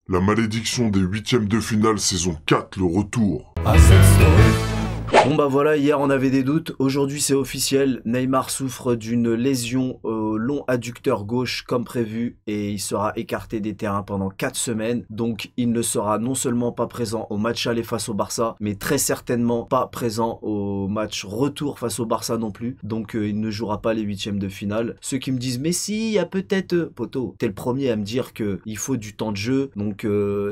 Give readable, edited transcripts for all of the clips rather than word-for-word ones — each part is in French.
La malédiction des huitièmes de finale saison 4, le retour. Bon bah voilà, hier on avait des doutes, aujourd'hui c'est officiel, Neymar souffre d'une lésion au long adducteur gauche comme prévu et il sera écarté des terrains pendant 4 semaines, donc il ne sera non seulement pas présent au match aller face au Barça, mais très certainement pas présent au match retour face au Barça non plus, donc il ne jouera pas les huitièmes de finale. Ceux qui me disent mais si, il y a peut-être... Poto, t'es le premier à me dire que il faut du temps de jeu, donc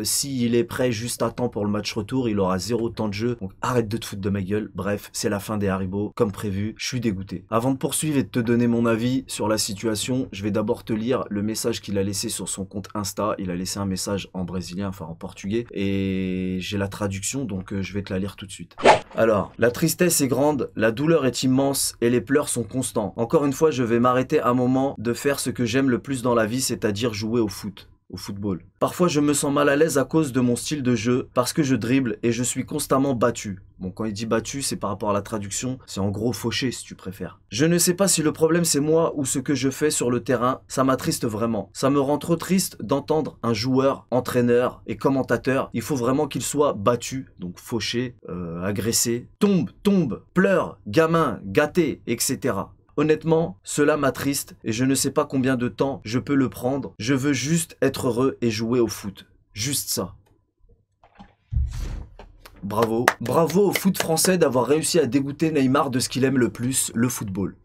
s'il est prêt juste à temps pour le match retour, il aura 0 temps de jeu, donc arrête de te foutre de ma gueule. Bref, c'est la fin des Haribo, comme prévu, je suis dégoûté. Avant de poursuivre et de te donner mon avis sur la situation, je vais d'abord te lire le message qu'il a laissé sur son compte Insta. Il a laissé un message en brésilien, enfin en portugais, et j'ai la traduction, donc je vais te la lire tout de suite. Alors, la tristesse est grande, la douleur est immense, et les pleurs sont constants. Encore une fois, je vais m'arrêter un moment de faire ce que j'aime le plus dans la vie, c'est-à-dire jouer au foot. Au football. Parfois je me sens mal à l'aise à cause de mon style de jeu, parce que je dribble et je suis constamment battu. Bon, quand il dit battu, c'est par rapport à la traduction, c'est en gros fauché si tu préfères. Je ne sais pas si le problème c'est moi ou ce que je fais sur le terrain, ça m'attriste vraiment. Ça me rend trop triste d'entendre un joueur, entraîneur et commentateur, il faut vraiment qu'il soit battu, donc fauché, agressé, tombe, pleure, gamin, gâté, etc. Honnêtement, cela m'attriste et je ne sais pas combien de temps je peux le prendre. Je veux juste être heureux et jouer au foot. Juste ça. Bravo. Bravo au foot français d'avoir réussi à dégoûter Neymar de ce qu'il aime le plus, le football.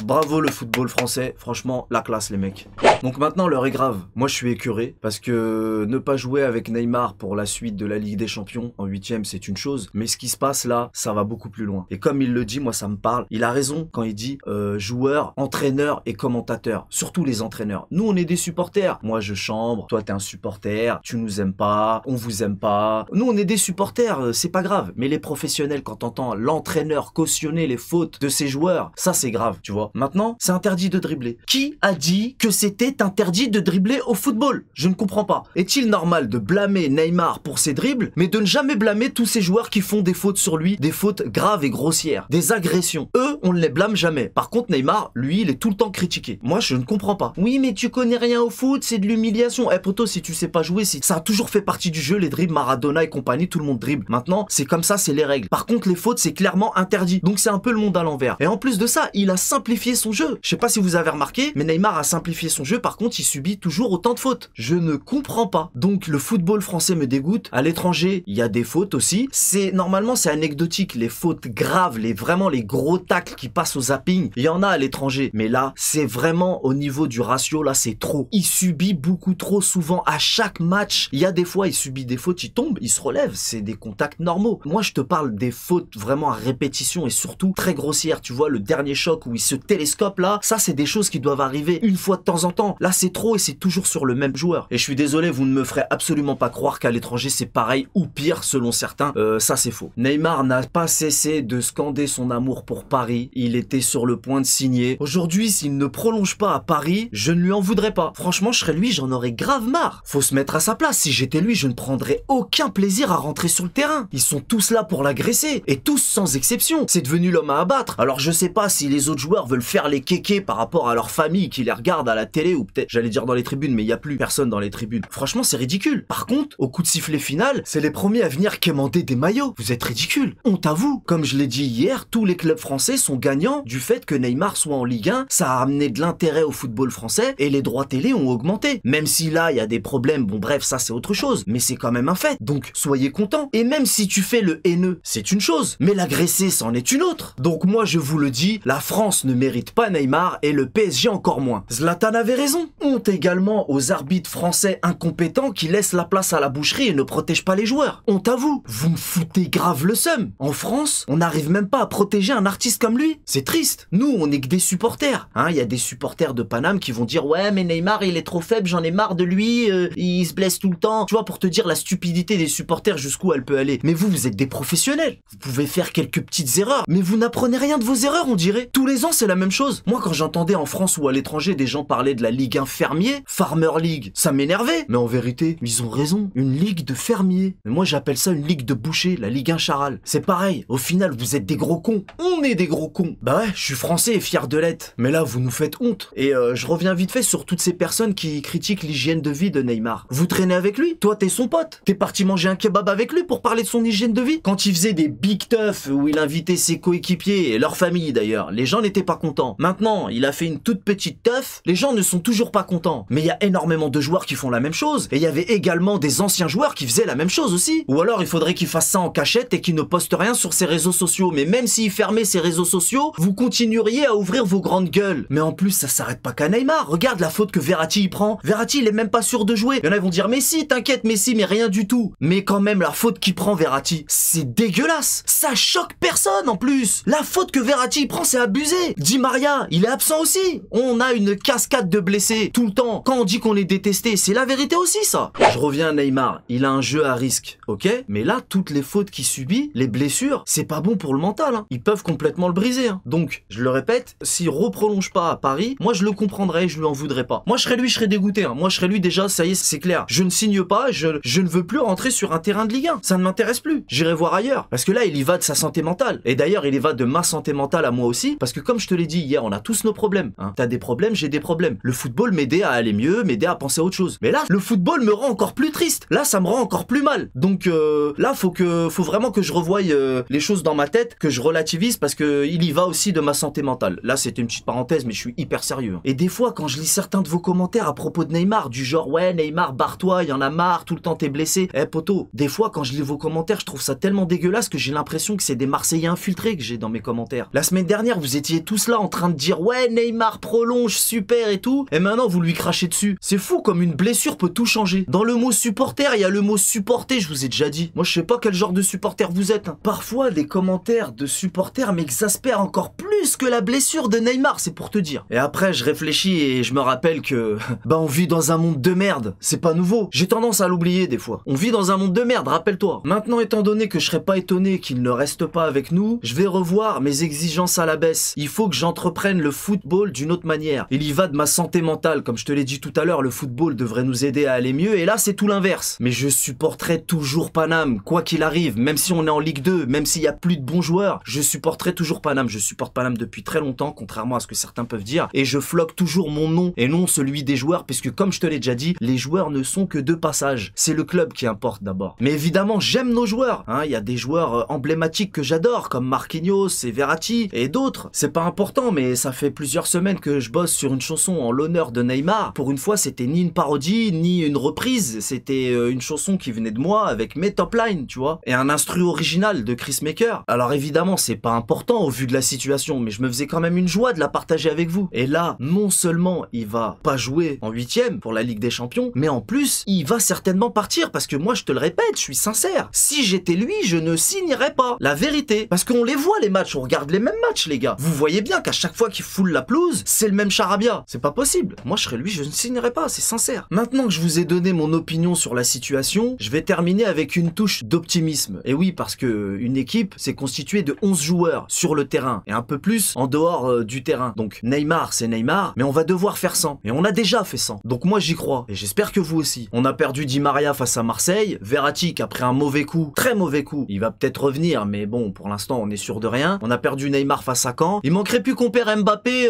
Bravo le football français, franchement, la classe les mecs. Donc maintenant l'heure est grave, moi je suis écœuré parce que ne pas jouer avec Neymar pour la suite de la Ligue des Champions en 8e c'est une chose, mais ce qui se passe là, ça va beaucoup plus loin. Et comme il le dit, moi ça me parle, il a raison quand il dit joueurs, entraîneurs et commentateurs, surtout les entraîneurs. Nous on est des supporters, moi je chambre, toi t'es un supporter, tu nous aimes pas, on vous aime pas. Nous on est des supporters, c'est pas grave, mais les professionnels quand t'entends l'entraîneur cautionner les fautes de ses joueurs, ça c'est grave, tu vois. Maintenant, c'est interdit de dribbler. Qui a dit que c'était interdit de dribbler au football? Je ne comprends pas. Est-il normal de blâmer Neymar pour ses dribbles, mais de ne jamais blâmer tous ces joueurs qui font des fautes sur lui, des fautes graves et grossières, des agressions? Eux, on ne les blâme jamais. Par contre, Neymar, lui, il est tout le temps critiqué. Moi, je ne comprends pas. Oui, mais tu connais rien au foot, c'est de l'humiliation. Eh poto, si tu sais pas jouer, ça a toujours fait partie du jeu, les dribbles, Maradona et compagnie, tout le monde dribble. Maintenant, c'est comme ça, c'est les règles. Par contre, les fautes, c'est clairement interdit. Donc c'est un peu le monde à l'envers. Et en plus de ça, il a simplifié son jeu. Je sais pas si vous avez remarqué, mais Neymar a simplifié son jeu, par contre il subit toujours autant de fautes. Je ne comprends pas. Donc le football français me dégoûte. À l'étranger, il y a des fautes aussi. Normalement c'est anecdotique, les fautes graves, vraiment les gros tacles qui passent au zapping, il y en a à l'étranger. Mais là, c'est vraiment au niveau du ratio, là c'est trop. Il subit beaucoup trop souvent à chaque match. Il y a des fois, il subit des fautes, il tombe, il se relève, c'est des contacts normaux. Moi je te parle des fautes vraiment à répétition et surtout très grossières. Tu vois le dernier choc où il se télescope là, ça c'est des choses qui doivent arriver une fois de temps en temps. Là c'est trop et c'est toujours sur le même joueur. Et je suis désolé, vous ne me ferez absolument pas croire qu'à l'étranger c'est pareil ou pire selon certains. Ça c'est faux. Neymar n'a pas cessé de scander son amour pour Paris. Il était sur le point de signer. Aujourd'hui, s'il ne prolonge pas à Paris, je ne lui en voudrais pas. Franchement, je serais lui, j'en aurais grave marre. Faut se mettre à sa place. Si j'étais lui, je ne prendrais aucun plaisir à rentrer sur le terrain. Ils sont tous là pour l'agresser. Et tous sans exception. C'est devenu l'homme à abattre. Alors je sais pas si les autres joueurs veulent faire les kékés par rapport à leur famille qui les regarde à la télé ou peut-être, j'allais dire dans les tribunes, mais il n'y a plus personne dans les tribunes. Franchement, c'est ridicule. Par contre, au coup de sifflet final, c'est les premiers à venir quémander des maillots. Vous êtes ridicules. Honte à vous. Comme je l'ai dit hier, tous les clubs français sont gagnants du fait que Neymar soit en Ligue 1. Ça a amené de l'intérêt au football français et les droits télé ont augmenté. Même si là, il y a des problèmes, bon bref, ça c'est autre chose. Mais c'est quand même un fait. Donc, soyez contents. Et même si tu fais le haineux, c'est une chose. Mais l'agresser, c'en est une autre. Donc moi, je vous le dis, la France ne mérite pas Neymar et le PSG encore moins. Zlatan avait raison. Honte également aux arbitres français incompétents qui laissent la place à la boucherie et ne protègent pas les joueurs. Honte à vous. Vous me foutez grave le seum. En France, on n'arrive même pas à protéger un artiste comme lui. C'est triste. Nous, on est que des supporters. Hein, il y a des supporters de Paname qui vont dire ouais mais Neymar il est trop faible, j'en ai marre de lui, il se blesse tout le temps. Tu vois, pour te dire la stupidité des supporters jusqu'où elle peut aller. Mais vous êtes des professionnels. Vous pouvez faire quelques petites erreurs, mais vous n'apprenez rien de vos erreurs on dirait. Tous les ans c'est la même même chose? Moi, quand j'entendais en France ou à l'étranger des gens parler de la Ligue 1 fermier, Farmer League, ça m'énervait. Mais en vérité, ils ont raison. Une ligue de fermiers. Mais moi, j'appelle ça une ligue de bouchers, la Ligue 1 Charal. C'est pareil. Au final, vous êtes des gros cons. On est des gros cons. Bah ouais, je suis français et fier de l'être. Mais là, vous nous faites honte. Et je reviens vite fait sur toutes ces personnes qui critiquent l'hygiène de vie de Neymar. Vous traînez avec lui? Toi, t'es son pote. T'es parti manger un kebab avec lui pour parler de son hygiène de vie? Quand il faisait des big tough où il invitait ses coéquipiers et leur famille d'ailleurs, les gens n'étaient pas contents. Maintenant, il a fait une toute petite teuf, les gens ne sont toujours pas contents. Mais il y a énormément de joueurs qui font la même chose. Et il y avait également des anciens joueurs qui faisaient la même chose aussi. Ou alors il faudrait qu'il fasse ça en cachette et qu'il ne poste rien sur ses réseaux sociaux. Mais même s'il fermait ses réseaux sociaux, vous continueriez à ouvrir vos grandes gueules. Mais en plus, ça s'arrête pas qu'à Neymar. Regarde la faute que Verratti y prend. Verratti, il est même pas sûr de jouer. Il y en a qui vont dire, mais si, t'inquiète, Messi, mais rien du tout. Mais quand même, la faute qu'il prend Verratti, c'est dégueulasse. Ça choque personne en plus. La faute que Verratti prend, c'est abusé. Di Maria, il est absent aussi. On a une cascade de blessés tout le temps. Quand on dit qu'on est détesté, c'est la vérité aussi ça. Je reviens à Neymar, il a un jeu à risque, ok? Mais là, toutes les fautes qu'il subit, les blessures, c'est pas bon pour le mental. Hein. Ils peuvent complètement le briser. Hein. Donc, je le répète, s'il reprolonge pas à Paris, moi je le comprendrais, je lui en voudrais pas. Moi je serais lui, je serais dégoûté. Hein. Moi je serais lui déjà, ça y est, c'est clair. Je ne signe pas, je ne veux plus rentrer sur un terrain de Ligue 1. Ça ne m'intéresse plus. J'irai voir ailleurs. Parce que là, il y va de sa santé mentale. Et d'ailleurs, il y va de ma santé mentale à moi aussi. Parce que comme je te l'ai dit hier, on a tous nos problèmes. Hein. T'as des problèmes, j'ai des problèmes. Le football m'aidait à aller mieux, m'aider à penser à autre chose. Mais là, le football me rend encore plus triste. Là, ça me rend encore plus mal. Donc là, faut vraiment que je revoie les choses dans ma tête, que je relativise parce que il y va aussi de ma santé mentale. Là, c'était une petite parenthèse, mais je suis hyper sérieux. Et des fois, quand je lis certains de vos commentaires à propos de Neymar, du genre, ouais, Neymar, barre-toi, il y en a marre, tout le temps t'es blessé. Eh, poto, des fois, quand je lis vos commentaires, je trouve ça tellement dégueulasse que j'ai l'impression que c'est des Marseillais infiltrés que j'ai dans mes commentaires. La semaine dernière, vous étiez tous là en train de dire, ouais, Neymar prolonge, super et tout. Et maintenant, vous lui crachez dessus. C'est fou comme une blessure peut tout changer. Dans le mot supporter, il y a le mot supporter, je vous ai déjà dit. Moi, je sais pas quel genre de supporter vous êtes. Hein. Parfois, des commentaires de supporters m'exaspèrent encore plus que la blessure de Neymar, c'est pour te dire. Et après, je réfléchis et je me rappelle que, bah, on vit dans un monde de merde. C'est pas nouveau. J'ai tendance à l'oublier des fois. On vit dans un monde de merde, rappelle-toi. Maintenant, étant donné que je serais pas étonné qu'il ne reste pas avec nous, je vais revoir mes exigences à la baisse. Il faut que j'entreprenne le football d'une autre manière. Il y va de ma santé mentale. Comme je te l'ai dit tout à l'heure, le football devrait nous aider à aller mieux. Et là, c'est tout l'inverse. Mais je supporterai toujours Paname, quoi qu'il arrive. Même si on est en Ligue 2, même s'il y a plus de bons joueurs, je supporterai toujours Paname. Je supporte Paname depuis très longtemps, contrairement à ce que certains peuvent dire. Et je floque toujours mon nom et non celui des joueurs, puisque comme je te l'ai déjà dit, les joueurs ne sont que de passage. C'est le club qui importe d'abord. Mais évidemment, j'aime nos joueurs. Hein, y a des joueurs emblématiques que j'adore, comme Marquinhos et Verratti et d'autres. C'est pas important, mais ça fait plusieurs semaines que je bosse sur une chanson en l'honneur de Neymar. Pour une fois, c'était ni une parodie, ni une reprise. C'était une chanson qui venait de moi avec mes top lines, tu vois. Et un instru original de Chris Maker. Alors évidemment, c'est pas important au vu de la situation, mais je me faisais quand même une joie de la partager avec vous. Et là, non seulement il va pas jouer en 8e pour la Ligue des Champions, mais en plus, il va certainement partir parce que moi, je te le répète, je suis sincère. Si j'étais lui, je ne signerais pas. La vérité. Parce qu'on les voit les matchs, on regarde les mêmes matchs, les gars. Vous voyez bien qu'à chaque fois qu'il foule la pelouse, c'est le même charabia. C'est pas possible. Moi, je serais lui, je ne signerais pas, c'est sincère. Maintenant que je vous ai donné mon opinion sur la situation, je vais terminer avec une touche d'optimisme. Et oui, parce que une équipe, c'est constitué de 11 joueurs sur le terrain et un peu plus en dehors du terrain. Donc Neymar, c'est Neymar, mais on va devoir faire 100. Et on a déjà fait 100. Donc moi, j'y crois. Et j'espère que vous aussi. On a perdu Di Maria face à Marseille. Verratti, après un mauvais coup, très mauvais coup, il va peut-être revenir, mais bon, pour l'instant, on est sûr de rien. On a perdu Neymar face à Caen. Il manquerait plus qu'on perd Mbappé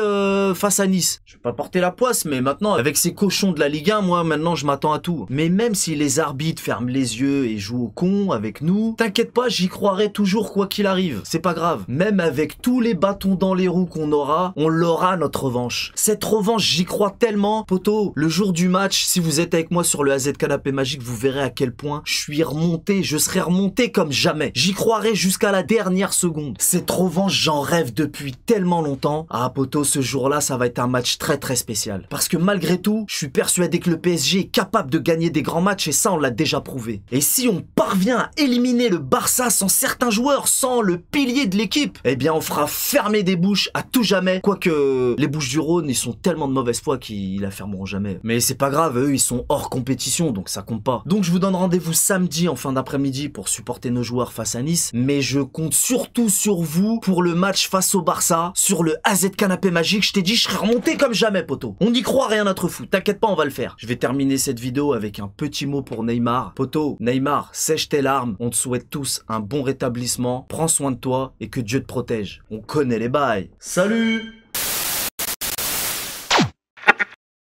face à Nice. Je vais pas porter la poisse, mais maintenant, avec ces cochons de la Ligue 1, moi, maintenant, je m'attends à tout. Mais même si les arbitres ferment les yeux et jouent au con avec nous, t'inquiète pas, j'y croirai toujours quoi qu'il arrive. C'est pas grave. Même avec tous les bâtons dans les roues qu'on aura, on l'aura notre revanche. Cette revanche, j'y crois tellement. Poto, le jour du match, si vous êtes avec moi sur le AZ Canapé Magique, vous verrez à quel point je suis remonté, je serai remonté comme jamais. J'y croirai jusqu'à la dernière seconde. Cette revanche, j'en rêve depuis tellement longtemps. Ah poto, ce jour-là, ça va être un match très très spécial. Parce que malgré tout, je suis persuadé que le PSG est capable de gagner des grands matchs et ça, on l'a déjà prouvé. Et si on part parvient à éliminer le Barça sans certains joueurs, sans le pilier de l'équipe, eh bien on fera fermer des bouches à tout jamais. Quoique les Bouches-du-Rhône, ils sont tellement de mauvaise foi qu'ils la fermeront jamais. Mais c'est pas grave, eux ils sont hors compétition, donc ça compte pas. Donc je vous donne rendez-vous samedi en fin d'après-midi pour supporter nos joueurs face à Nice. Mais je compte surtout sur vous pour le match face au Barça, sur le AZ Canapé Magique. Je t'ai dit, je serai remonté comme jamais, poto. On y croit, rien à notre fou. T'inquiète pas, on va le faire. Je vais terminer cette vidéo avec un petit mot pour Neymar. Poto, Neymar, sèche tes larmes. On te souhaite tous un bon rétablissement. Prends soin de toi et que Dieu te protège. On connaît les bails. Salut!